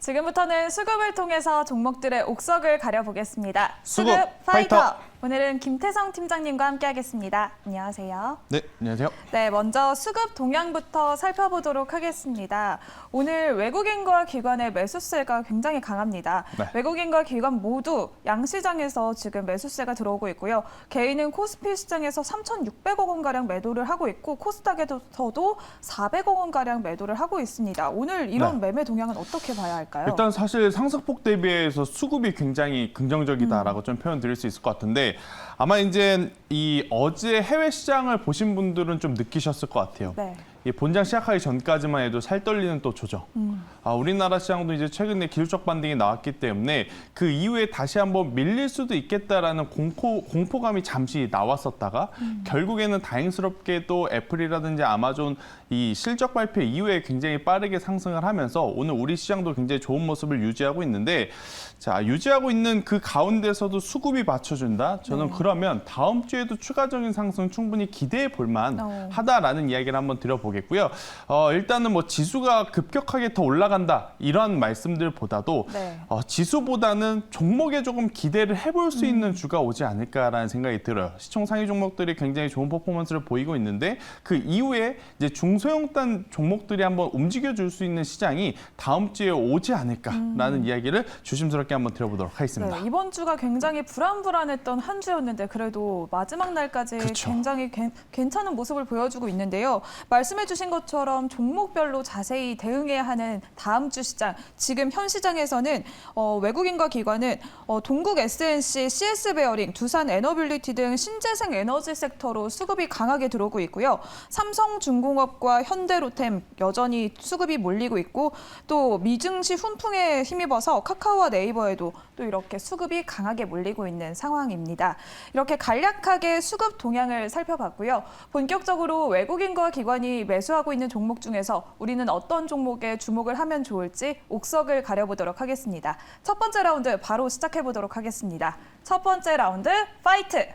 지금부터는 수급을 통해서 종목들의 옥석을 가려보겠습니다. 수급 파이터! 오늘은 김태성 팀장님과 함께하겠습니다. 안녕하세요. 네, 안녕하세요. 네, 먼저 수급 동향부터 살펴보도록 하겠습니다. 오늘 외국인과 기관의 매수세가 굉장히 강합니다. 네. 외국인과 기관 모두 양시장에서 지금 매수세가 들어오고 있고요. 개인은 코스피 시장에서 3,600억 원가량 매도를 하고 있고 코스닥에서도 400억 원가량 매도를 하고 있습니다. 오늘 이런 매매 동향은 어떻게 봐야 할까요? 일단 사실 상승폭 대비해서 수급이 굉장히 긍정적이다라고 좀 표현 드릴 수 있을 것 같은데 아마 이제 이 어제 해외 시장을 보신 분들은 좀 느끼셨을 것 같아요. 네. 이 본장 시작하기 전까지만 해도 살 떨리는 또 조정. 우리나라 시장도 이제 최근에 기술적 반등이 나왔기 때문에 그 이후에 다시 한번 밀릴 수도 있겠다라는 공포감이 잠시 나왔었다가 결국에는 다행스럽게도 애플이라든지 아마존 이 실적 발표 이후에 굉장히 빠르게 상승을 하면서 오늘 우리 시장도 굉장히 좋은 모습을 유지하고 있는데 자, 유지하고 있는 그 가운데서도 수급이 받쳐준다? 저는 그러면 다음 주에도 추가적인 상승 충분히 기대해 볼 만하다라는 이야기를 한번 드려보겠고요. 일단은 뭐 지수가 급격하게 더 올라간다 이런 말씀들보다도 지수보다는 종목에 조금 기대를 해볼 수 있는 주가 오지 않을까라는 생각이 들어요. 시총 상위 종목들이 굉장히 좋은 퍼포먼스를 보이고 있는데 그 이후에 이제 중소형단 종목들이 한번 움직여줄 수 있는 시장이 다음 주에 오지 않을까라는 이야기를 조심스럽게 한번 드려보도록 하겠습니다. 네, 이번 주가 굉장히 불안했던 한 주였는데 그래도 마지막 날까지 굉장히 괜찮은 모습을 보여주고 있는데요. 말씀해 주신 것처럼 종목별로 자세히 대응해야 하는 다음 주 시장, 지금 현 시장에서는 외국인과 기관은 동국 SNC, CS베어링, 두산 에너빌리티 등 신재생 에너지 섹터로 수급이 강하게 들어오고 있고요. 삼성중공업과 현대로템 여전히 수급이 몰리고 있고 또 미증시 훈풍에 힘입어서 카카오와 네이버에도 또 이렇게 수급이 강하게 몰리고 있는 상황입니다. 이렇게 간략하게 수급 동향을 살펴봤고요. 본격적으로 외국인과 기관이 매수하고 있는 종목 중에서 우리는 어떤 종목에 주목을 하면 좋을지 옥석을 가려보도록 하겠습니다. 첫 번째 라운드 바로 시작해보도록 하겠습니다. 첫 번째 라운드 파이트!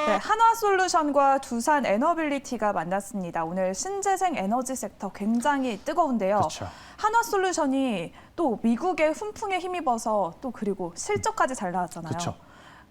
네, 한화솔루션과 두산 에너빌리티가 만났습니다. 오늘 신재생 에너지 섹터 굉장히 뜨거운데요. 그렇죠. 한화솔루션이 또 미국의 훈풍에 힘입어서 또 그리고 실적까지 잘 나왔잖아요. 그렇죠.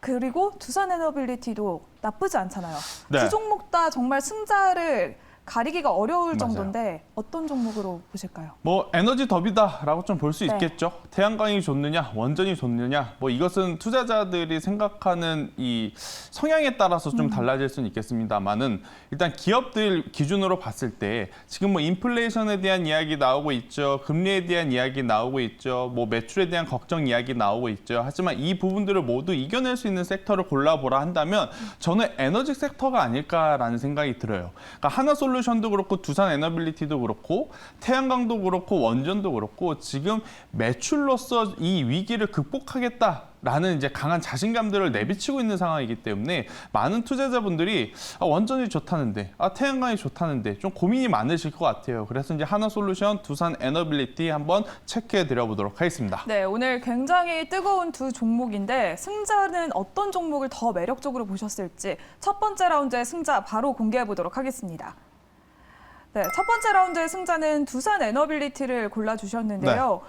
그리고 두산 에너빌리티도 나쁘지 않잖아요. 네. 두 종목 다 정말 승자를 가리기가 어려울 맞아요. 정도인데 어떤 종목으로 보실까요? 뭐 에너지 더비다라고 좀 볼 수 네. 있겠죠. 태양광이 좋느냐, 원전이 좋느냐, 뭐 이것은 투자자들이 생각하는 이 성향에 따라서 좀 달라질 수는 있겠습니다만은 일단 기업들 기준으로 봤을 때 지금 뭐 인플레이션에 대한 이야기 나오고 있죠, 금리에 대한 이야기 나오고 있죠, 뭐 매출에 대한 걱정 이야기 나오고 있죠. 하지만 이 부분들을 모두 이겨낼 수 있는 섹터를 골라보라 한다면 저는 에너지 섹터가 아닐까라는 생각이 들어요. 그러니까 하나솔루션도 그렇고 두산 에너빌리티도 그렇고 태양광도 그렇고 원전도 그렇고 지금 매출로서 이 위기를 극복하겠다라는 이제 강한 자신감들을 내비치고 있는 상황이기 때문에 많은 투자자분들이 원전이 좋다는데, 태양광이 좋다는데 좀 고민이 많으실 것 같아요. 그래서 이제 하나솔루션, 두산 에너빌리티 한번 체크해 드려보도록 하겠습니다. 네, 오늘 굉장히 뜨거운 두 종목인데 승자는 어떤 종목을 더 매력적으로 보셨을지 첫 번째 라운드의 승자 바로 공개해 보도록 하겠습니다. 네, 첫 번째 라운드의 승자는 두산 에너빌리티를 골라주셨는데요.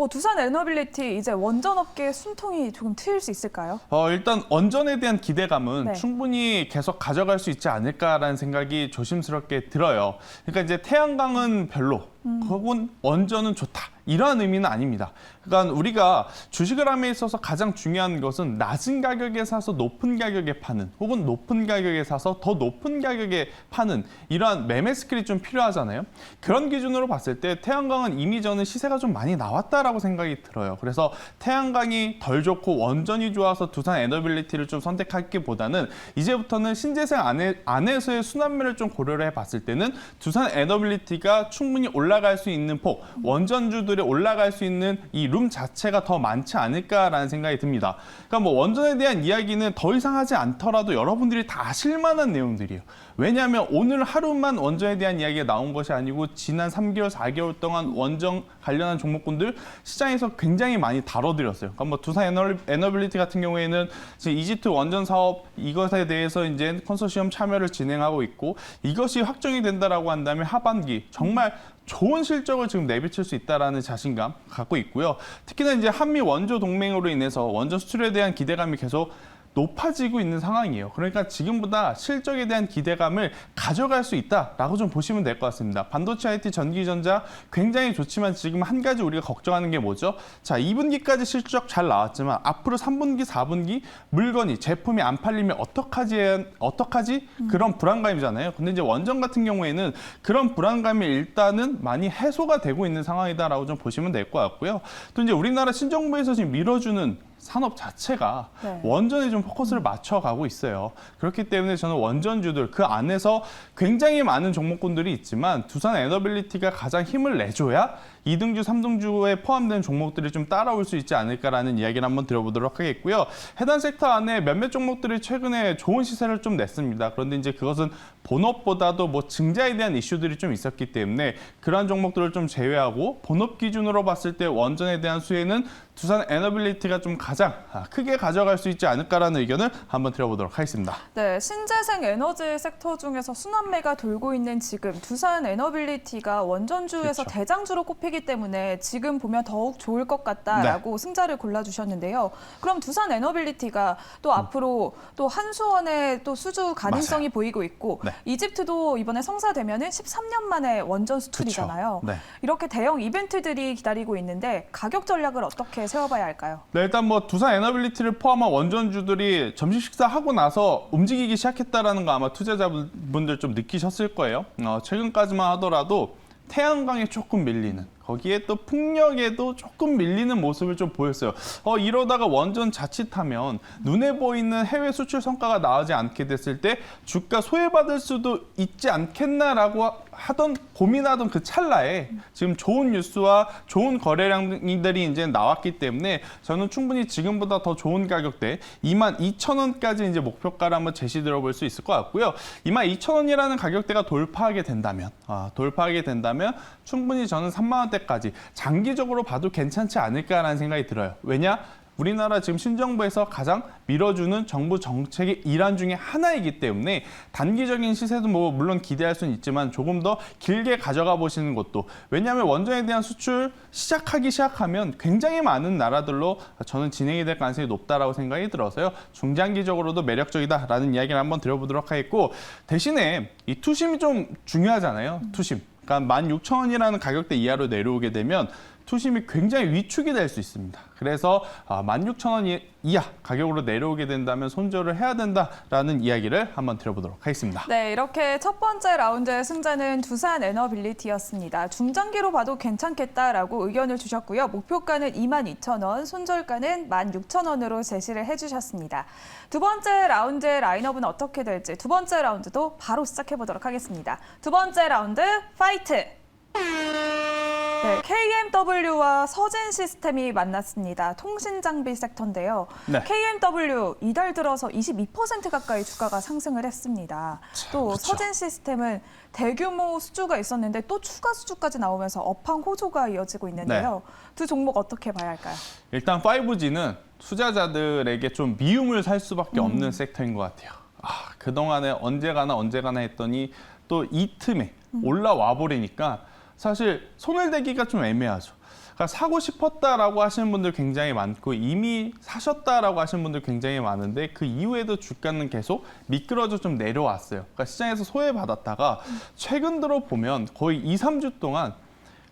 두산 에너빌리티 이제 원전 업계의 숨통이 조금 트일 수 있을까요? 일단 원전에 대한 기대감은 네. 충분히 계속 가져갈 수 있지 않을까라는 생각이 조심스럽게 들어요. 그러니까 이제 태양광은 별로, 혹은 원전은 좋다. 이러한 의미는 아닙니다. 그러니까 우리가 주식을 함에 있어서 가장 중요한 것은 낮은 가격에 사서 높은 가격에 파는, 혹은 높은 가격에 사서 더 높은 가격에 파는 이러한 매매 스킬이 좀 필요하잖아요. 그런 기준으로 봤을 때 태양광은 이미 저는 시세가 좀 많이 나왔다라고 생각이 들어요. 그래서 태양광이 덜 좋고 원전이 좋아서 두산 에너빌리티를 좀 선택하기보다는 이제부터는 신재생 안에서의 순환매를 좀 고려를 해봤을 때는 두산 에너빌리티가 충분히 올라갈 수 있는 폭, 원전주들이 올라갈 수 있는 이 룸 자체가 더 많지 않을까라는 생각이 듭니다. 그러니까 뭐 원전에 대한 이야기는 더 이상 하지 않더라도 여러분들이 다 아실 만한 내용들이에요. 왜냐하면 오늘 하루만 원전에 대한 이야기가 나온 것이 아니고 지난 3개월, 4개월 동안 원전 관련한 종목군들 시장에서 굉장히 많이 다뤄드렸어요. 그러니까 뭐 두산 에너빌리티 같은 경우에는 지금 이집트 원전 사업 이것에 대해서 이제 컨소시엄 참여를 진행하고 있고 이것이 확정이 된다라고 한다면 하반기 정말 좋은 실적을 지금 내비칠 수 있다라는 자신감 갖고 있고요. 특히나 이제 한미 원조 동맹으로 인해서 원전 수출에 대한 기대감이 계속 높아지고 있는 상황이에요. 그러니까 지금보다 실적에 대한 기대감을 가져갈 수 있다라고 좀 보시면 될 것 같습니다. 반도체, IT, 전기전자 굉장히 좋지만 지금 한 가지 우리가 걱정하는 게 뭐죠? 자, 2분기까지 실적 잘 나왔지만 앞으로 3분기, 4분기 물건이 제품이 안 팔리면 어떡하지? 그런 불안감이잖아요. 근데 이제 원전 같은 경우에는 그런 불안감이 일단은 많이 해소가 되고 있는 상황이다라고 좀 보시면 될 것 같고요. 또 이제 우리나라 신정부에서 지금 밀어주는 산업 자체가 원전에 좀 포커스를 맞춰가고 있어요. 그렇기 때문에 저는 원전주들 그 안에서 굉장히 많은 종목군들이 있지만 두산 에너빌리티가 가장 힘을 내줘야 2등주, 3등주에 포함된 종목들이 좀 따라올 수 있지 않을까라는 이야기를 한번 들어보도록 하겠고요. 해당 섹터 안에 몇몇 종목들이 최근에 좋은 시세를 좀 냈습니다. 그런데 이제 그것은 본업보다도 뭐 증자에 대한 이슈들이 좀 있었기 때문에 그러한 종목들을 좀 제외하고 본업 기준으로 봤을 때 원전에 대한 수혜는 두산 에너빌리티가 좀 가장 크게 가져갈 수 있지 않을까라는 의견을 한번 드려보도록 하겠습니다. 네, 신재생 에너지 섹터 중에서 순환매가 돌고 있는 지금 두산 에너빌리티가 원전주에서 그렇죠. 대장주로 꼽히기 때문에 지금 보면 더욱 좋을 것 같다라고 승자를 골라주셨는데요. 그럼 두산 에너빌리티가 또 앞으로 또 한수원의 또 수주 가능성이 보이고 있고 이집트도 이번에 성사되면은 13년 만에 원전 수출이잖아요. 이렇게 대형 이벤트들이 기다리고 있는데 가격 전략을 어떻게 세워봐야 할까요? 네, 일단 뭐 두산 에너빌리티를 포함한 원전주들이 점심 식사하고 나서 움직이기 시작했다라는 거 아마 투자자분들 좀 느끼셨을 거예요. 최근까지만 하더라도 태양광에 조금 밀리는 거기에 또 풍력에도 조금 밀리는 모습을 좀 보였어요. 이러다가 원전 자칫하면 눈에 보이는 해외 수출 성과가 나오지 않게 됐을 때 주가 소외받을 수도 있지 않겠나라고 고민하던 그 찰나에 지금 좋은 뉴스와 좋은 거래량들이 이제 나왔기 때문에 저는 충분히 지금보다 더 좋은 가격대 22,000원까지 이제 목표가를 한번 제시 들어볼 수 있을 것 같고요. 22,000원이라는 가격대가 돌파하게 된다면 충분히 저는 3만 원대까지 장기적으로 봐도 괜찮지 않을까라는 생각이 들어요. 왜냐? 우리나라 지금 신정부에서 가장 밀어주는 정부 정책의 일환 중에 하나이기 때문에 단기적인 시세도 뭐 물론 기대할 수는 있지만 조금 더 길게 가져가 보시는 것도 왜냐하면 원전에 대한 수출 시작하면 굉장히 많은 나라들로 저는 진행이 될 가능성이 높다라고 생각이 들어서요. 중장기적으로도 매력적이다라는 이야기를 한번 드려보도록 하겠고 대신에 이 투심이 좀 중요하잖아요. 투심. 그러니까 16,000원이라는 가격대 이하로 내려오게 되면 투심이 굉장히 위축이 될 수 있습니다. 그래서 16,000원 이하 가격으로 내려오게 된다면 손절을 해야 된다라는 이야기를 한번 드려보도록 하겠습니다. 네, 이렇게 첫 번째 라운드의 승자는 두산 에너빌리티였습니다. 중장기로 봐도 괜찮겠다라고 의견을 주셨고요. 목표가는 22,000원, 손절가는 16,000원으로 제시를 해주셨습니다. 두 번째 라운드의 라인업은 어떻게 될지 두 번째 라운드도 바로 시작해보도록 하겠습니다. 두 번째 라운드 파이트! 네, KMW와 서진 시스템이 만났습니다. 통신 장비 섹터인데요. KMW 이달 들어서 22% 가까이 주가가 상승을 했습니다. 또 그렇죠. 서진 시스템은 대규모 수주가 있었는데 또 추가 수주까지 나오면서 업황 호조가 이어지고 있는데요. 두 종목 어떻게 봐야 할까요? 일단 5G는 투자자들에게 좀 미움을 살 수밖에 없는 섹터인 것 같아요. 그동안에 언제 가나 했더니 또 이 틈에 올라와 버리니까 사실 손을 대기가 좀 애매하죠. 그러니까 사고 싶었다라고 하시는 분들 굉장히 많고 이미 사셨다라고 하시는 분들 굉장히 많은데 그 이후에도 주가는 계속 미끄러져 좀 내려왔어요. 그러니까 시장에서 소외받았다가 최근 들어 보면 거의 2, 3주 동안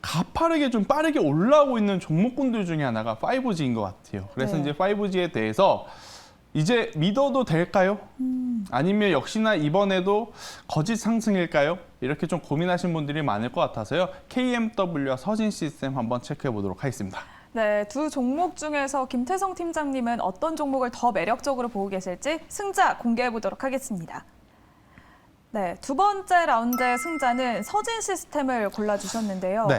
가파르게 좀 빠르게 올라오고 있는 종목군들 중에 하나가 5G인 것 같아요. 그래서 이제 5G에 대해서 이제 믿어도 될까요? 아니면 역시나 이번에도 거짓 상승일까요? 이렇게 좀 고민하신 분들이 많을 것 같아서요. KMW와 서진 시스템 한번 체크해 보도록 하겠습니다. 네, 두 종목 중에서 김태성 팀장님은 어떤 종목을 더 매력적으로 보고 계실지 승자 공개해 보도록 하겠습니다. 네, 두 번째 라운드의 승자는 서진 시스템을 골라주셨는데요.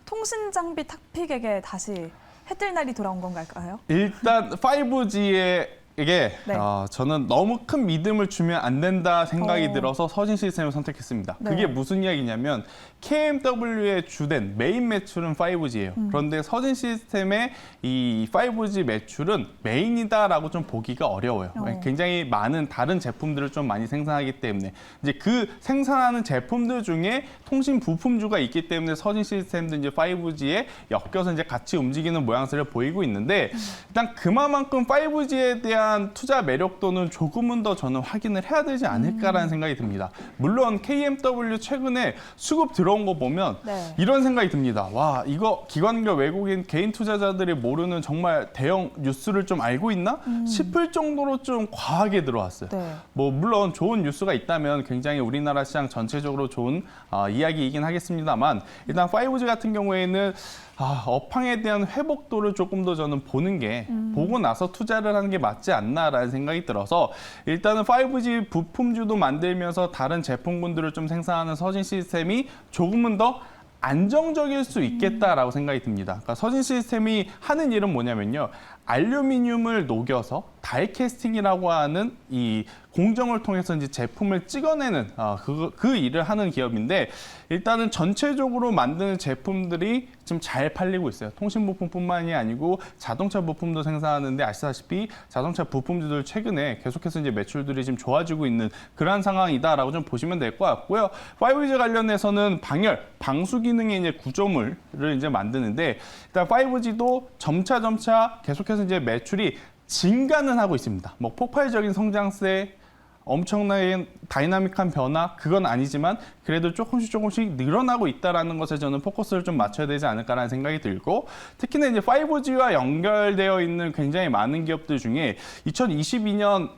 통신 장비 탑픽에게 다시 해뜰 날이 돌아온 건가요? 일단 5G의 이게 네. 저는 너무 큰 믿음을 주면 안 된다 생각이 들어서 서진 시스템을 선택했습니다. 네. 그게 무슨 이야기냐면 KMW의 주된 메인 매출은 5G예요. 그런데 서진 시스템의 이 5G 매출은 메인이다라고 좀 보기가 어려워요. 굉장히 많은 다른 제품들을 좀 많이 생산하기 때문에 이제 그 생산하는 제품들 중에 통신 부품주가 있기 때문에 서진 시스템도 이제 5G에 엮여서 이제 같이 움직이는 모양새를 보이고 있는데 일단 그만큼 5G에 대한 투자 매력도는 조금은 더 저는 확인을 해야 되지 않을까라는 생각이 듭니다. 물론 KMW 최근에 수급 들어온 거 보면 네. 이런 생각이 듭니다. 와, 이거 기관과 외국인 개인 투자자들이 모르는 정말 대형 뉴스를 좀 알고 있나 싶을 정도로 좀 과하게 들어왔어요. 네. 뭐 물론 좋은 뉴스가 있다면 굉장히 우리나라 시장 전체적으로 좋은 이야기이긴 하겠습니다만 일단 5G 같은 경우에는 업황에 대한 회복도를 조금 더 저는 보는 게 보고 나서 투자를 하는 게 맞지 않나라는 생각이 들어서 일단은 5G 부품주도 만들면서 다른 제품군들을 좀 생산하는 서진 시스템이 조금은 더 안정적일 수 있겠다라고 생각이 듭니다. 그러니까 서진 시스템이 하는 일은 뭐냐면요. 알루미늄을 녹여서 다이캐스팅이라고 하는 이 공정을 통해서 이제 제품을 찍어내는 그 일을 하는 기업인데 일단은 전체적으로 만드는 제품들이 좀 잘 팔리고 있어요. 통신 부품뿐만이 아니고 자동차 부품도 생산하는데 아시다시피 자동차 부품주들 최근에 계속해서 이제 매출들이 지금 좋아지고 있는 그러한 상황이다라고 좀 보시면 될 것 같고요. 5G 관련해서는 방수 기능의 이제 구조물을 이제 만드는데 일단 5G도 점차 계속해서 이제 매출이 증가는 하고 있습니다. 뭐 폭발적인 성장세, 엄청나게 다이나믹한 변화 그건 아니지만 그래도 조금씩 늘어나고 있다는 것에 저는 포커스를 좀 맞춰야 되지 않을까라는 생각이 들고 특히나 이제 5G와 연결되어 있는 굉장히 많은 기업들 중에 2022년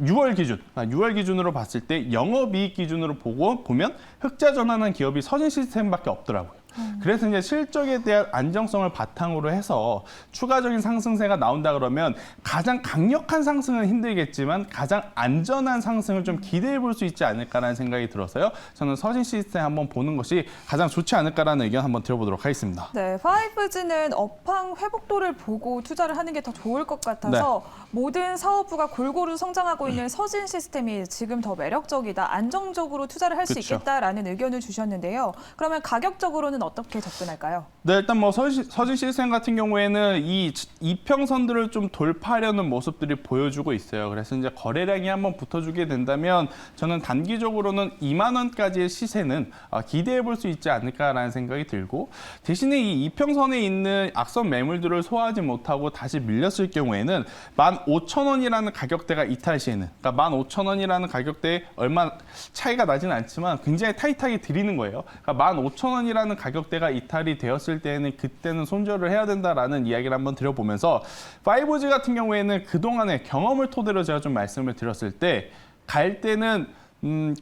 6월 기준으로 봤을 때 영업이익 기준으로 보면 흑자 전환한 기업이 서진 시스템밖에 없더라고요. 그래서 이제 실적에 대한 안정성을 바탕으로 해서 추가적인 상승세가 나온다 그러면 가장 강력한 상승은 힘들겠지만 가장 안전한 상승을 좀 기대해 볼 수 있지 않을까라는 생각이 들어서요. 저는 서진 시스템 한번 보는 것이 가장 좋지 않을까라는 의견 한번 들어보도록 하겠습니다. 네, 5G는 업황 회복도를 보고 투자를 하는 게 더 좋을 것 같아서 모든 사업부가 골고루 성장하고 있는 서진 시스템이 지금 더 매력적이다, 안정적으로 투자를 할 수 그쵸. 있겠다라는 의견을 주셨는데요. 그러면 가격적으로는 어떻게 접근할까요? 네, 일단 뭐 서진 시스템 같은 경우에는 이 이평선들을 좀 돌파하려는 모습들이 보여주고 있어요. 그래서 이제 거래량이 한번 붙어주게 된다면 저는 단기적으로는 2만 원까지의 시세는 기대해 볼 수 있지 않을까라는 생각이 들고 대신에 이 이평선에 있는 악성 매물들을 소화하지 못하고 다시 밀렸을 경우에는 15,000원이라는 가격대가 이탈 시에는 그러니까 15,000원이라는 가격대에 얼마 차이가 나지는 않지만 굉장히 타이트하게 드리는 거예요. 그러니까 15,000원이라는 가격대가 이탈이 되었을 때는 그때는 손절을 해야 된다라는 이야기를 한번 드려보면서 5G 같은 경우에는 그동안의 경험을 토대로 제가 좀 말씀을 드렸을 때 갈 때는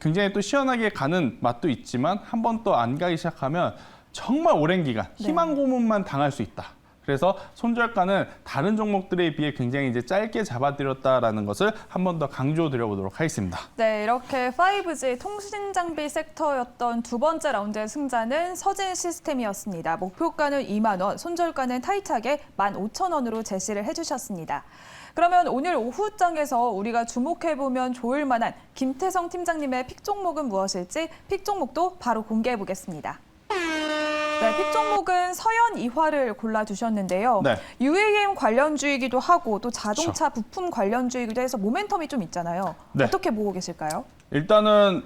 굉장히 또 시원하게 가는 맛도 있지만 한 번 또 안 가기 시작하면 정말 오랜 기간 희망 고문만 당할 수 있다. 그래서 손절가는 다른 종목들에 비해 굉장히 이제 짧게 잡아드렸다라는 것을 한 번 더 강조드려보도록 하겠습니다. 네, 이렇게 5G 통신 장비 섹터였던 두 번째 라운드의 승자는 서진 시스템이었습니다. 목표가는 2만 원, 손절가는 타이트하게 15,000원으로 제시를 해주셨습니다. 그러면 오늘 오후장에서 우리가 주목해보면 좋을 만한 김태성 팀장님의 픽 종목은 무엇일지 픽 종목도 바로 공개해 보겠습니다. 네, 픽 종목은 서현 이화를 골라주셨는데요. 네. UAM 관련주이기도 하고 또 자동차 부품 관련주이기도 해서 모멘텀이 좀 있잖아요. 네. 어떻게 보고 계실까요? 일단은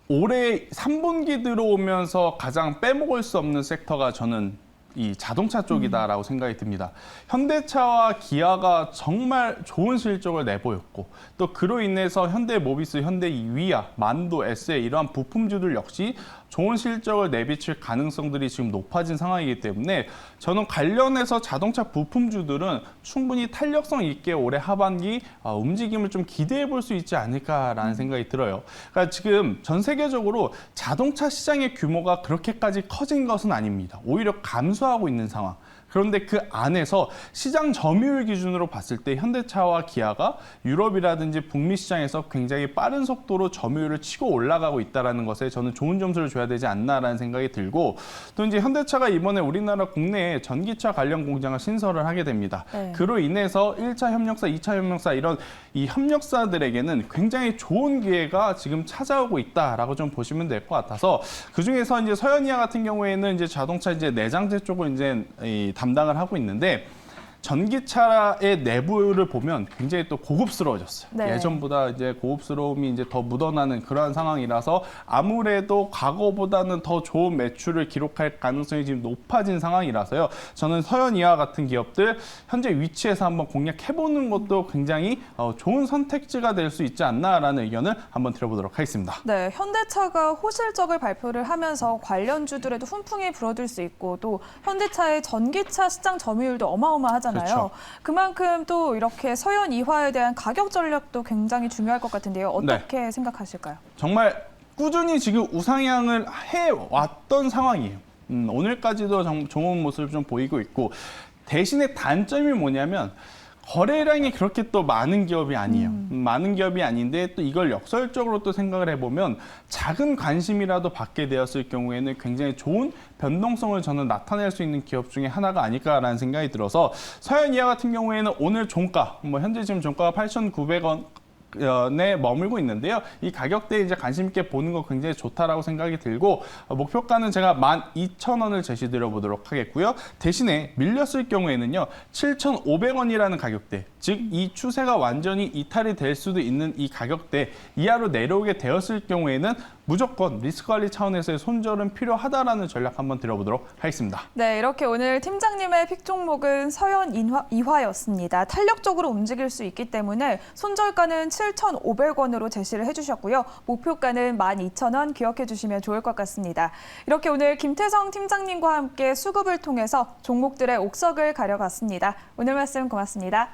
올해 3분기 들어오면서 가장 빼먹을 수 없는 섹터가 저는 이 자동차 쪽이다라고 생각이 듭니다. 현대차와 기아가 정말 좋은 실적을 내보였고 또 그로 인해서 현대모비스, 현대위아, 만도, 에스에 이러한 부품주들 역시 좋은 실적을 내비칠 가능성들이 지금 높아진 상황이기 때문에 저는 관련해서 자동차 부품주들은 충분히 탄력성 있게 올해 하반기 움직임을 좀 기대해 볼 수 있지 않을까라는 생각이 들어요. 그러니까 지금 전 세계적으로 자동차 시장의 규모가 그렇게까지 커진 것은 아닙니다. 오히려 감소하고 있는 상황. 그런데 그 안에서 시장 점유율 기준으로 봤을 때 현대차와 기아가 유럽이라든지 북미 시장에서 굉장히 빠른 속도로 점유율을 치고 올라가고 있다는 것에 저는 좋은 점수를 줘야 되지 않나라는 생각이 들고, 또 이제 현대차가 이번에 우리나라 국내에 전기차 관련 공장을 신설을 하게 됩니다. 네. 그로 인해서 1차 협력사, 2차 협력사 이런 이 협력사들에게는 굉장히 좋은 기회가 지금 찾아오고 있다라고 좀 보시면 될 것 같아서, 그중에서 이제 서현이아 같은 경우에는 이제 자동차 이제 내장재 쪽을 이제 담당을 하고 있는데, 전기차의 내부를 보면 굉장히 또 고급스러워졌어요. 네. 예전보다 이제 고급스러움이 이제 더 묻어나는 그러한 상황이라서 아무래도 과거보다는 더 좋은 매출을 기록할 가능성이 지금 높아진 상황이라서요. 저는 서현이와 같은 기업들 현재 위치에서 한번 공략해보는 것도 굉장히 좋은 선택지가 될 수 있지 않나라는 의견을 한번 드려보도록 하겠습니다. 네, 현대차가 호실적을 발표를 하면서 관련주들에도 훈풍이 불어들 수 있고, 또 현대차의 전기차 시장 점유율도 어마어마하잖아요. 그렇죠. 그만큼 또 이렇게 서현 이화에 대한 가격 전략도 굉장히 중요할 것 같은데요. 어떻게 생각하실까요? 정말 꾸준히 지금 우상향을 해왔던 상황이에요. 오늘까지도 좋은 모습을 좀 보이고 있고, 대신에 단점이 뭐냐면 거래량이 그렇게 또 많은 기업이 아니에요. 많은 기업이 아닌데 또 이걸 역설적으로 또 생각을 해보면 작은 관심이라도 받게 되었을 경우에는 굉장히 좋은 변동성을 저는 나타낼 수 있는 기업 중에 하나가 아닐까라는 생각이 들어서, 서현이아 같은 경우에는 오늘 종가, 현재 지금 종가가 8,900원 에 머물고 있는데요. 이 가격대에 이제 관심 있게 보는 거 굉장히 좋다라고 생각이 들고, 목표가는 제가 12,000원을 제시드려 보도록 하겠고요. 대신에 밀렸을 경우에는요, 7,500원이라는 가격대, 즉 이 추세가 완전히 이탈이 될 수도 있는 이 가격대 이하로 내려오게 되었을 경우에는 무조건 리스크 관리 차원에서의 손절은 필요하다라는 전략 한번 들어보도록 하겠습니다. 네, 이렇게 오늘 팀장님의 픽 종목은 서현 이화였습니다. 탄력적으로 움직일 수 있기 때문에 손절가는 7,500원으로 제시를 해주셨고요. 목표가는 12,000원 기억해 주시면 좋을 것 같습니다. 이렇게 오늘 김태성 팀장님과 함께 수급을 통해서 종목들의 옥석을 가려갔습니다. 오늘 말씀 고맙습니다.